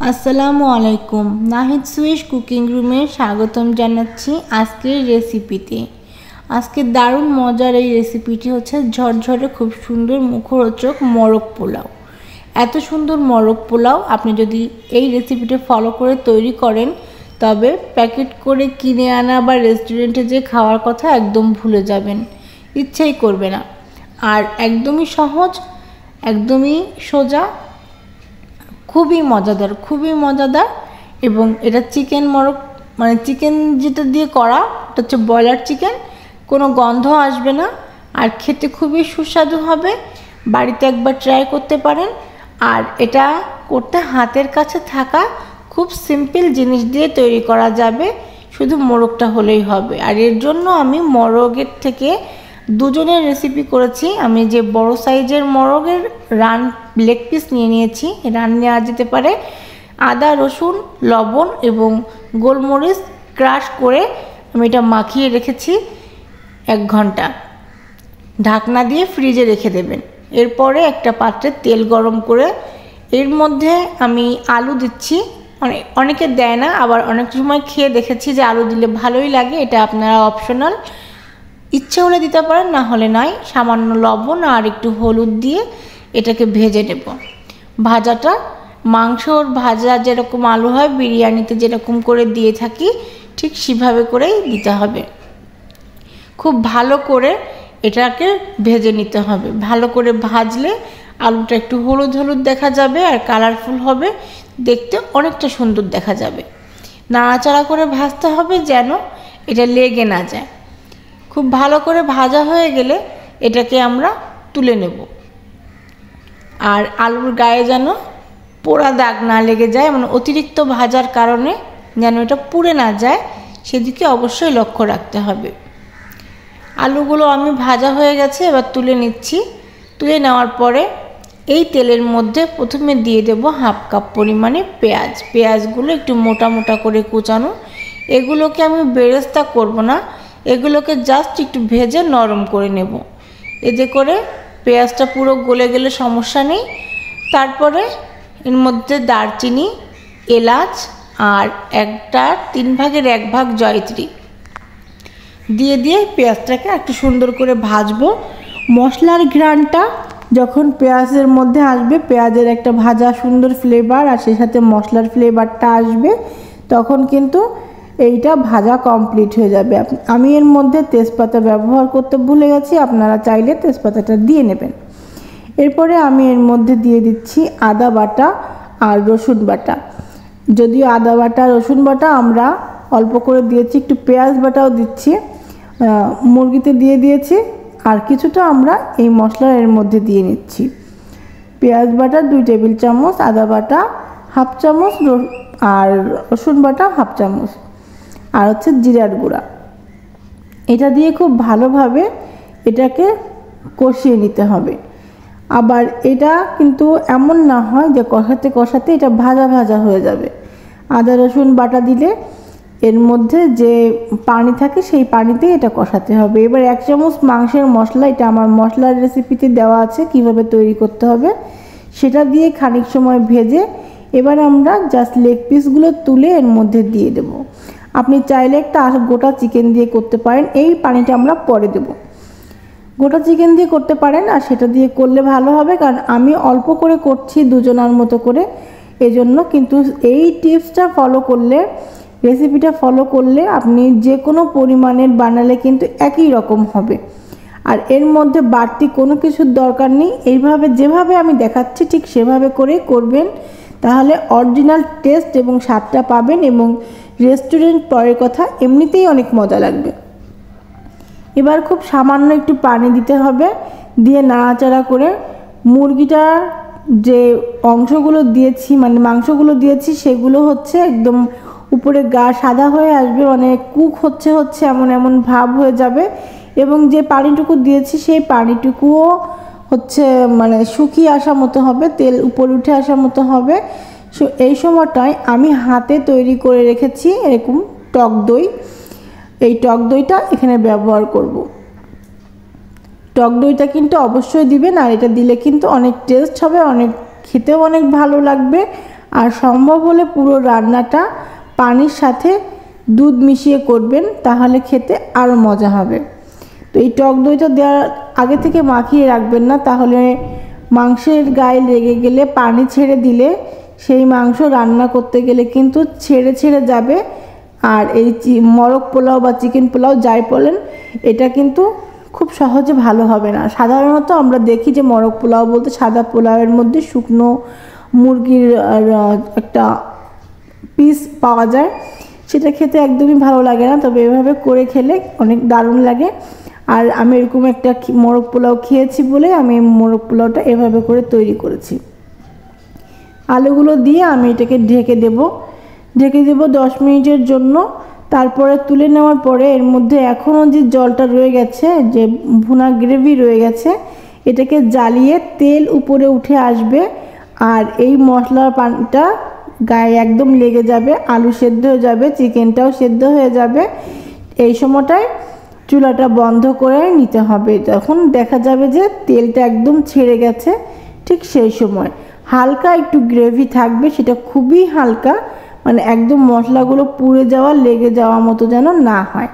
আসসালামু আলাইকুম। Nahid Swiss cooking রুমে স্বাগতম জানাচ্ছি আজকের রেসিপিতে। আজকে দারুণ মজার এই রেসিপিটি হচ্ছে ঝরঝরে খুব সুন্দর মুখরোচক মোরগ পোলাও। এত সুন্দর মোরগ পোলাও আপনি যদি এই রেসিপিটা ফলো করে তৈরি করেন তবে প্যাকেট করে কিনে আনা বা রেস্টুরেন্টে যে খাওয়ার কথা একদম ভুলে যাবেন, ইচ্ছেই করবে না। আর একদমই সহজ, একদমই সোজা, খুবই মজাদার। এবং এটা চিকেন মোরগ মানে চিকেন যেটা দিয়ে করা, এটা হচ্ছে ব্রয়লার চিকেন, কোনো গন্ধ আসবে না আর খেতে খুবই সুস্বাদু হবে। বাড়িতে একবার ট্রাই করতে পারেন। আর এটা করতে হাতের কাছে থাকা খুব সিম্পল জিনিস দিয়ে তৈরি করা যাবে, শুধু মোরগটা হলেই হবে। আর এর জন্য আমি মোরগের থেকে দুজনের রেসিপি করেছি। আমি যে বড় সাইজের মোরগের রান লেগ পিস নিয়েছি, রান নেওয়া যেতে পারে। আদা, রসুন, লবণ এবং গোলমরিচ ক্রাশ করে আমি এটা মাখিয়ে রেখেছি 1 ঘন্টা। ঢাকনা দিয়ে ফ্রিজে রেখে দেবেন। এরপরে একটা পাত্রে তেল গরম করে এর মধ্যে আমি আলু দিচ্ছি। অনেকে দেয় না, আবার অনেক সময় খেয়ে দেখেছি যে আলু দিলে ভালোই লাগে। এটা আপনারা অপশনাল, ইচ্ছে হলে দিতে পারেন, না হলে নয়। সামান্য লবণ আর একটু হলুদ দিয়ে এটাকে ভেজে নেব। ভাজাটা মাংসর ভাজা যেরকম আলু হয় বিরিয়ানিতে যেরকম করে দিয়ে থাকি ঠিক সেভাবে করেই দিতে হবে। খুব ভালো করে এটাকে ভেজে নিতে হবে। ভালো করে ভাজলে আলুটা একটু হলুদ হলুদ দেখা যাবে আর কালারফুল হবে, দেখতে অনেকটা সুন্দর দেখা যাবে। নাড়াচাড়া করে ভাজতে হবে যেন এটা লেগে না যায়। খুব ভালো করে ভাজা হয়ে গেলে এটাকে আমরা তুলে নেব। আর আলুর গায়ে যেন পোড়া দাগ না লেগে যায়, মানে অতিরিক্ত ভাজার কারণে যেন এটা পুড়ে না যায়, সেদিকে অবশ্যই লক্ষ্য রাখতে হবে। আলুগুলো আমি ভাজা হয়ে গেছে, এবার তুলে নিচ্ছি। তুলে নেওয়ার পরে এই তেলের মধ্যে প্রথমে দিয়ে দেব 1/2 কাপ পরিমাণে পেঁয়াজ। পেঁয়াজগুলো একটু মোটা মোটা করে কুচানো। এগুলোকে আমি বেরেস্তা করব না, এগুলোকে জাস্ট একটু ভেজে নরম করে নেব। এতে করে পেঁয়াজটা পুরো গলে গেলে সমস্যা নেই। তারপরে এর মধ্যে দারচিনি, এলাচ আর 3 ভাগের 1 ভাগ জয়িত্রী দিয়ে পেঁয়াজটাকে একটু সুন্দর করে ভাজবো। মশলার ঘ্রাণটা যখন পেঁয়াজের মধ্যে আসবে, পেঁয়াজের একটা ভাজা সুন্দর ফ্লেভার আর সেই সাথে মশলার ফ্লেভারটা আসবে, তখন কিন্তু এইটা ভাজা কমপ্লিট হয়ে যাবে। আমি এর মধ্যে তেজপাতা ব্যবহার করতে ভুলে গেছি, আপনারা চাইলে তেজপাতাটা দিয়ে নেবেন। এরপরে আমি এর মধ্যে দিয়ে দিচ্ছি আদা বাটা আর রসুন বাটা। যদিও আদা বাটা রসুন বাটা আমরা অল্প করে দিয়েছি, একটু পেঁয়াজ বাটাও দিচ্ছি, মুরগিতে দিয়ে দিয়েছি। আর কিছুটা আমরা এই মশলার এর মধ্যে দিয়ে নিচ্ছি। পেঁয়াজ বাটা 2 টেবিল চামচ, আদা বাটা 1/2 চামচ, আর রসুন বাটা 1/2 চামচ, আর হচ্ছে জিরার গুঁড়া। এটা দিয়ে খুব ভালোভাবে এটাকে কষিয়ে নিতে হবে। আবার এটা কিন্তু এমন না হয় যে কষাতে কষাতে এটা ভাজা ভাজা হয়ে যাবে। আদা রসুন বাটা দিলে এর মধ্যে যে পানি থাকে সেই পানিতে এটা কষাতে হবে। এবার 1 চামচ মাংসের মশলা, এটা আমার মশলার রেসিপিতে দেওয়া আছে কিভাবে তৈরি করতে হবে, সেটা দিয়ে খানিক সময় ভেজে এবার আমরা জাস্ট লেগ পিসগুলো তুলে এর মধ্যে দিয়ে দেব। আপনি চাইলে একটা গোটা চিকেন দিয়ে করতে পারেন, এই পানিটা আমরা পরে দেব। গোটা চিকেন দিয়ে করতে পারেন, আর সেটা দিয়ে করলে ভালো হবে, কারণ আমি অল্প করে করছি দুজনার মতো করে, এজন্য। কিন্তু এই টিপসটা ফলো করলে, রেসিপিটা ফলো করলে আপনি যে কোনো পরিমাণের বানালে কিন্তু একই রকম হবে। আর এর মধ্যে বাড়তি কোনো কিছুর দরকার নেই। এইভাবে যেভাবে আমি দেখাচ্ছি ঠিক সেভাবে করে করবেন, তাহলে অরিজিনাল টেস্ট এবং স্বাদটা পাবেন, এবং রেস্টুরেন্ট পরের কথা এমনিতেই অনেক মজা লাগবে। এবার খুব সামান্য একটু পানি দিতে হবে, দিয়ে নাড়াচাড়া করে মুরগিটার যে অংশগুলো দিয়েছি, মানে মাংসগুলো দিয়েছি, সেগুলো হচ্ছে একদম উপরে গা সাদা হয়ে আসবে, মানে কুক হচ্ছে এমন ভাব হয়ে যাবে। এবং যে পানিটুকু দিয়েছি সেই পানিটুকুও হচ্ছে মানে শুকিয়ে আসা মতো হবে, তেল উপরে উঠে আসা মতো হবে। এই সময়টায় আমি হাতে তৈরি করে রেখেছি এরকম টক দই, এই টক দইটা এখানে ব্যবহার করব। টক দইটা কিন্তু অবশ্যই দিবেন, আর এটা দিলে কিন্তু অনেক টেস্ট হবে, অনেক খেতেও অনেক ভালো লাগবে। আর সম্ভব হলে পুরো রান্নাটা পানির সাথে দুধ মিশিয়ে করবেন, তাহলে খেতে আরও মজা হবে। তো এই টক দইটা দেওয়ার আগে থেকে মাখিয়ে রাখবেন না, তাহলে মাংসের গায়ে লেগে গেলে পানি ছেড়ে দিলে সেই মাংস রান্না করতে গেলে কিন্তু ছেড়ে ছেড়ে যাবে। আর এই মোরগ পোলাও বা চিকেন পোলাও যাই বলেন, এটা কিন্তু খুব সহজে ভালো হবে না। সাধারণত আমরা দেখি যে মোরগ পোলাও বলতে সাদা পোলাওয়ের মধ্যে শুকনো মুরগির একটা পিস পাওয়া যায়, সেটা খেতে একদমই ভালো লাগে না। তবে এভাবে করে খেলে অনেক দারুণ লাগে। আর আমি এরকম একটা মোরগ পোলাও খেয়েছি বলে আমি মোরগ পোলাওটা এভাবে করে তৈরি করেছি। আলুগুলো দিয়ে আমি এটাকে ঢেকে দেব 10 মিনিটের জন্য। তারপরে তুলে নেওয়ার পরে এর মধ্যে এখনও যে জলটা রয়ে গেছে, যে ভুনা গ্রেভি রয়ে গেছে, এটাকে জ্বালিয়ে তেল উপরে উঠে আসবে। আর এই মশলার পানিটা গায়ে একদম লেগে যাবে, আলু সেদ্ধ হয়ে যাবে, চিকেনটাও সেদ্ধ হয়ে যাবে। এই সময়টায় চুলাটা বন্ধ করে নিতে হবে। যখন দেখা যাবে যে তেলটা একদম ছেড়ে গেছে, ঠিক সেই সময় হালকা একটু গ্রেভি থাকবে, সেটা খুবই হালকা, মানে একদম মশলাগুলো পুড়ে যাওয়া লেগে যাওয়া মতো যেন না হয়।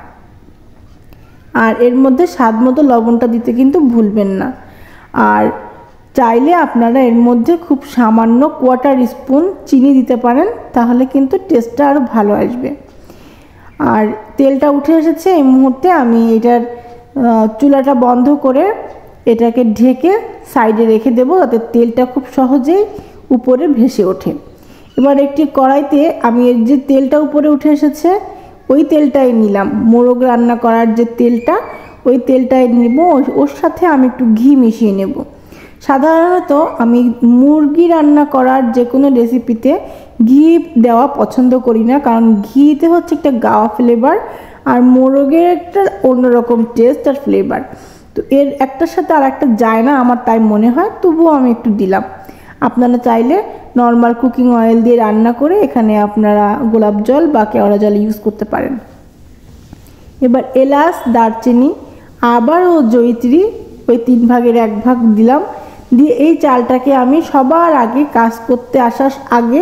আর এর মধ্যে স্বাদ মতো লবণটা দিতে কিন্তু ভুলবেন না। আর চাইলে আপনারা এর মধ্যে খুব সামান্য 1/4 স্পুন চিনি দিতে পারেন, তাহলে কিন্তু টেস্টটা আরও ভালো আসবে। আর তেলটা উঠে এসেছে, এই মুহূর্তে আমি এটার চুলাটা বন্ধ করে এটাকে ঢেকে সাইডে রেখে দেবো, যাতে তেলটা খুব সহজেই উপরে ভেসে ওঠে। এবার একটি কড়াইতে আমি এর যে তেলটা উপরে উঠে এসেছে ওই তেলটাই নিলাম, মোরগ রান্না করার যে তেলটা, ওই তেলটাই নিব। ওর সাথে আমি একটু ঘি মিশিয়ে নেব। সাধারণত আমি মুরগি রান্না করার যে কোনো রেসিপিতে ঘি দেওয়া পছন্দ করি না, কারণ ঘিতে হচ্ছে একটা গাওয়া ফ্লেভার, আর মোরগের একটা অন্যরকম টেস্ট আর ফ্লেভার। তো এর একটার সাথে আর একটা যায় না আমার তাই মনে হয়, তবুও আমি একটু দিলাম। আপনারা চাইলে নর্মাল কুকিং অয়েল দিয়ে রান্না করে এখানে আপনারা গোলাপ জল বা কেওড়া জল ইউজ করতে পারেন। এবার এলাচ, দারচিনি, আবার ও জয়িত্রী ওই 3 ভাগের 1 ভাগ দিলাম। দিয়ে এই চালটাকে আমি সবার আগে কাজ করতে আসার আগে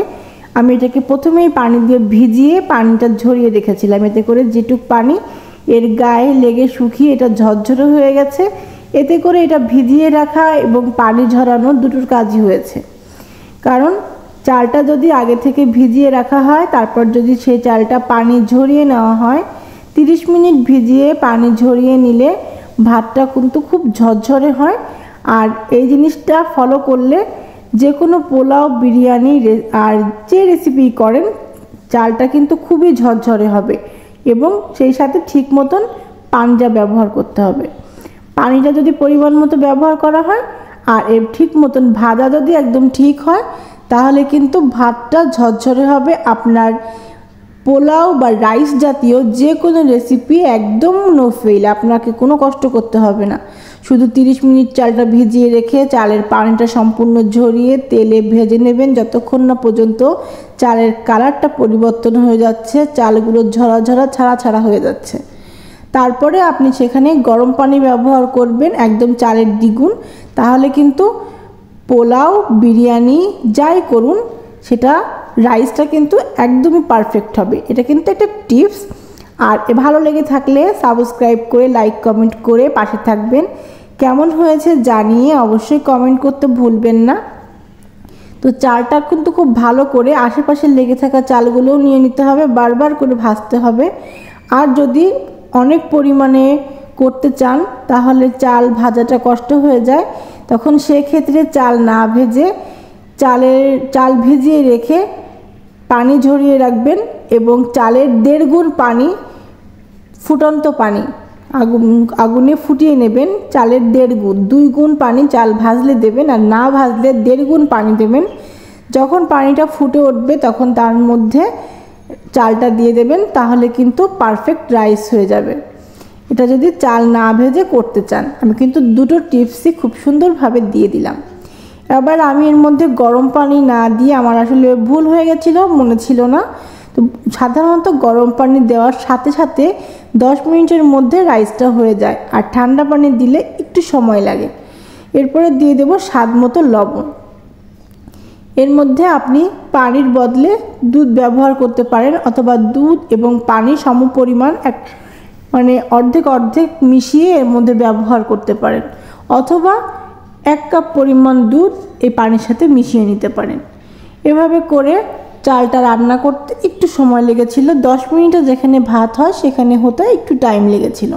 আমি এটাকে প্রথমেই পানি দিয়ে ভিজিয়ে পানিটা ঝরিয়ে রেখেছিলাম। এতে করে যেটুক পানি এর গায়ে লেগে শুকিয়ে এটা ঝরঝরে হয়ে গেছে। এতে করে এটা ভিজিয়ে রাখা এবং পানি ঝরানো দুটোর কাজই হয়েছে। কারণ চালটা যদি আগে থেকে ভিজিয়ে রাখা হয়, তারপর যদি সেই চালটা পানি ঝরিয়ে নেওয়া হয়, 30 মিনিট ভিজিয়ে পানি ঝরিয়ে নিলে ভাতটা কিন্তু খুব ঝরঝরে হয়। আর এই জিনিসটা ফলো করলে যে কোনো পোলাও, বিরিয়ানি আর যে রেসিপি করেন, চালটা কিন্তু খুবই ঝরঝরে হবে। এবং সেই সাথে ঠিক মতন পানিটা ব্যবহার করতে হবে। পানিটা যদি পরিমাণ মতো ব্যবহার করা হয় আর এর ঠিক মতন ভাজা যদি একদম ঠিক হয়, তাহলে কিন্তু ভাতটা ঝরঝরে হবে। আপনার পোলাও বা রাইস জাতীয় যে কোনো রেসিপি একদম নো ফেল, আপনাকে কোনো কষ্ট করতে হবে না। শুধু 30 মিনিট চালটা ভিজিয়ে রেখে চালের পানিটা সম্পূর্ণ ঝরিয়ে তেলে ভেজে নেবেন, যতক্ষণ না পর্যন্ত চালের কালারটা পরিবর্তন হয়ে যাচ্ছে, চালগুলো ঝরা ঝরা ছাড়া ছাড়া হয়ে যাচ্ছে। তারপরে আপনি সেখানে গরম পানি ব্যবহার করবেন একদম চালের দ্বিগুণ। তাহলে কিন্তু পোলাও, বিরিয়ানি যাই করুন, সেটা রাইসটা কিন্তু একদমই পারফেক্ট হবে। এটা কিন্তু একটা টিপস। আর ভালো লেগে থাকলে সাবস্ক্রাইব করে, লাইক, কমেন্ট করে পাশে থাকবেন। কেমন হয়েছে জানিয়ে অবশ্যই কমেন্ট করতে ভুলবেন না। তো চালটা কিন্তু খুব ভালো করে আশেপাশে লেগে থাকা চালগুলোও নিয়ে নিতে হবে, বারবার করে ভাজতে হবে। আর যদি অনেক পরিমাণে করতে চান, তাহলে চাল ভাজাটা কষ্ট হয়ে যায়, তখন সেক্ষেত্রে চাল না ভেজে চাল ভিজিয়ে রেখে পানি ঝরিয়ে রাখবেন এবং চালের 1.5 গুণ পানি, ফুটন্ত পানি আগুনে ফুটিয়ে নেবেন। চালের 1.5 গুণ, 2 গুণ পানি চাল ভাজলে দেবেন, আর না ভাজলে 1.5 গুণ পানি দেবেন। যখন পানিটা ফুটে উঠবে তখন তার মধ্যে চালটা দিয়ে দেবেন, তাহলে কিন্তু পারফেক্ট রাইস হয়ে যাবে। এটা যদি চাল না ভেজে করতে চান। আমি কিন্তু দুটো টিপসই খুব সুন্দরভাবে দিয়ে দিলাম। এবার আমি এর মধ্যে গরম পানি না দিয়ে, আমার আসলে ভুল হয়ে গেছিলো, মনে ছিল না। তো সাধারণত গরম পানি দেওয়ার সাথে সাথে 10 মিনিটের মধ্যে রাইসটা হয়ে যায়, আর ঠান্ডা পানি দিলে একটু সময় লাগে। এরপরে দিয়ে দেব স্বাদ মতো লবণ। এর মধ্যে আপনি পানির বদলে দুধ ব্যবহার করতে পারেন, অথবা দুধ এবং পানি সমপরিমাণ মানে অর্ধেক অর্ধেক মিশিয়ে এর মধ্যে ব্যবহার করতে পারেন, অথবা 1 কাপ পরিমাণ দুধ এই পানির সাথে মিশিয়ে নিতে পারেন। এভাবে করে চালটা রান্না করতে একটু সময় লেগেছিল। 10 মিনিটে যেখানে ভাত হয় সেখানে হতে একটু টাইম লেগেছিল।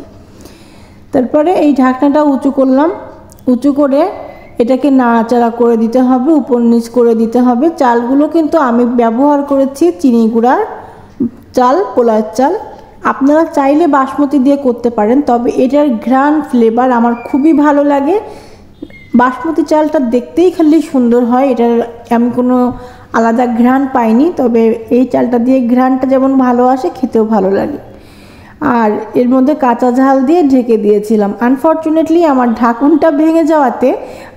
তারপরে এই ঢাকনাটা উঁচু করলাম। উঁচু করে এটাকে নাড়াচাড়া করে দিতে হবে, উপর নিচ করে দিতে হবে। চালগুলো কিন্তু আমি ব্যবহার করেছি চিনি গুঁড়ার চাল, পোলার চাল। আপনারা চাইলে বাসমতি দিয়ে করতে পারেন, তবে এটার ঘ্রাণ ফ্লেভার আমার খুবই ভালো লাগে। বাসমতি চালটা দেখতেই খালি সুন্দর হয়, এটার আমি কোনো আলাদা ঘ্রাণ পাইনি, তবে এই চালটা দিয়ে ঘ্রাণটা যেমন ভালো আসে, খেতেও ভালো লাগে। আর এর মধ্যে কাঁচা ঝাল দিয়ে ঢেকে দিয়েছিলাম। আনফর্চুনেটলি আমার ঢাকুনটা ভেঙে যাওয়াতে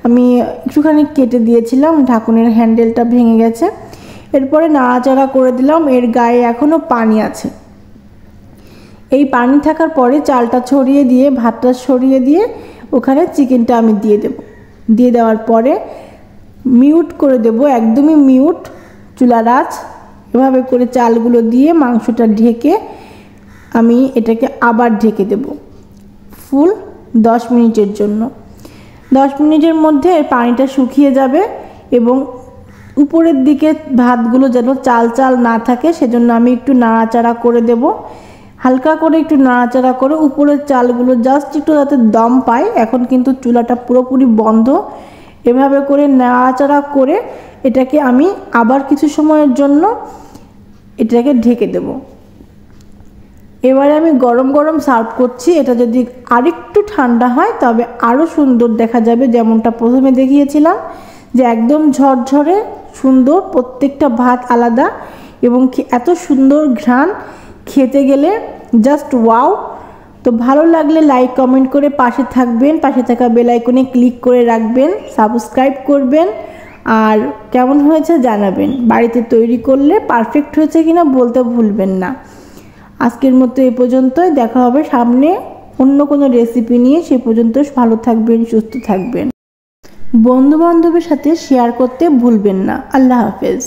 আমি একটুখানি কেটে দিয়েছিলাম, ঢাকুনের হ্যান্ডেলটা ভেঙে গেছে। এরপরে নাড়াচাড়া করে দিলাম। এর গায়ে এখনও পানি আছে। এই পানি থাকার পরে চালটা ছড়িয়ে দিয়ে, ভাতটা ছড়িয়ে দিয়ে ওখানে চিকেনটা আমি দিয়ে দেব। দিয়ে দেওয়ার পরে মিউট করে দেব, একদমই মিউট চুলার আঁচ। এভাবে করে চালগুলো দিয়ে মাংসটা ঢেকে আমি এটাকে আবার ঢেকে দেব ফুল 10 মিনিটের জন্য। 10 মিনিটের মধ্যে পানিটা শুকিয়ে যাবে এবং উপরের দিকে ভাতগুলো যেন চাল চাল না থাকে সেজন্য আমি একটু নাড়াচাড়া করে দেব। হালকা করে একটু নাড়াচাড়া করে উপরের চালগুলো জাস্ট একটু যাতে দম পায়। এখন কিন্তু চুলাটা পুরোপুরি বন্ধ। এভাবে করে নাড়াচাড়া করে এটাকে আমি আবার কিছু সময়ের জন্য এটাকে ঢেকে দেব। এবারে আমি গরম গরম সার্ভ করছি। এটা যদি আরেকটু ঠান্ডা হয় তবে আরও সুন্দর দেখা যাবে, যেমনটা প্রথমে দেখিয়েছিলাম যে একদম ঝরঝরে সুন্দর, প্রত্যেকটা ভাত আলাদা এবং এত সুন্দর ঘ্রাণ, খেতে গেলে জাস্ট ওয়াও। তো ভালো লাগলে লাইক কমেন্ট করে পাশে থাকবেন, পাশে থাকা বেল আইকনে ক্লিক করে রাখবেন, সাবস্ক্রাইব করবেন, আর কেমন হয়েছে জানাবেন। বাড়িতে তৈরি করলে পারফেক্ট হয়েছে কিনা বলতে ভুলবেন না। আজকের মতো এ পর্যন্তই, দেখা হবে সামনে অন্য কোনো রেসিপি নিয়ে। সে পর্যন্ত ভালো থাকবেন, সুস্থ থাকবেন। বন্ধু বান্ধবের সাথে শেয়ার করতে ভুলবেন না। আল্লাহ হাফেজ।